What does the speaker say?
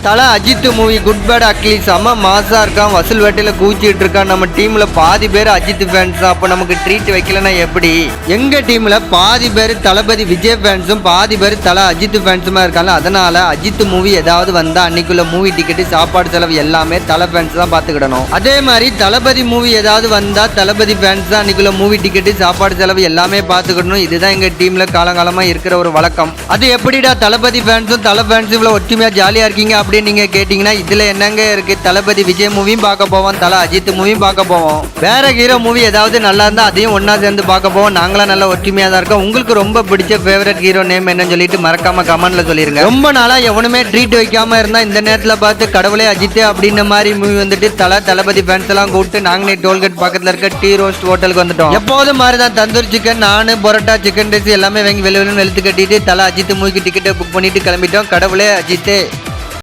தல Ajith movie Good Bad Ugly செம மாசா இருக்கான். வசூல் வேட்டையில கூச்சிட்டு இருக்கான். நம்ம டீம்ல பாதி பேர் அஜித் ஃபேன்ஸ் தான். அப்ப நமக்கு ட்ரீட் வைக்கலன்னா எப்படி? எங்க டீம்ல பாதி பேர் தளபதி விஜய் ஃபேன்ஸும் பாதி பேர் தல அஜித் ஃபேன்ஸுமா இருக்காங்க. அதனால அஜித் மூவி ஏதாவது வந்தா அன்னைக்குள்ள மூவி டிக்கெட் சாப்பாடு செலவு எல்லாமே தல ஃபேன்ஸ் தான் பாத்துக்கிடணும். அதே மாதிரி தளபதி மூவி ஏதாவது வந்தா தளபதி ஃபேன்ஸ் தான் அன்னைக்குள்ள மூவி டிக்கெட் சாப்பாடு செலவு எல்லாமே பாத்துக்கிடணும். இதுதான் எங்க டீம்ல காலங்காலமா இருக்கிற ஒரு வழக்கம். அது எப்படிடா தளபதி ஃபேன்ஸும் தல ஃபேன்ஸும் இவ்வளவு ஒற்றுமையா ஜாலியா இருக்கீங்க அப்படின்னு நீங்க கேட்டீங்கன்னா இதுல என்னங்க இருக்கு? தளபதி விஜய் மூவியும் பார்க்க போவோம், தல அஜித் மூவியும் பார்க்க போவோம். வேற ஹீரோ மூவி ஏதாவது நல்லா இருந்தா அதையும் ஒன்னா சேர்ந்து பார்க்க போவோம். நாங்களாம் நல்ல ஒற்றுமையா தான் இருக்கோம். உங்களுக்கு ரொம்ப பிடிச்ச ஃபேவரட் ஹீரோ நேம் என்னன்னு சொல்லிட்டு மறக்காம கமெண்ட்ல சொல்லிருங்க. ரொம்ப நாளா எவனுமே ட்ரீட் வைக்காம இருந்தா இந்த நேரத்துல பார்த்து கடவுளே அஜித் அப்படின்ற மாதிரி மூவி வந்துட்டு தளபதி ஃபேன்ஸ் எல்லாம் கூப்பிட்டு நாங்களே டோல்கேட் பக்கத்துல இருக்க டீ ரோஸ்ட் ஹோட்டலுக்கு வந்துட்டோம். எப்போதும் மாதிரிதான் தந்தூரி சிக்கன், நானு பரோட்டா, சிக்கன் ரைஸ் எல்லாமே வாங்கி வெளியே வெளுத்து கட்டிட்டு தல அஜித் மூவிக்கு டிக்கெட்டை புக் பண்ணிட்டு கிளம்பிட்டோம். கடவுளே அஜித்.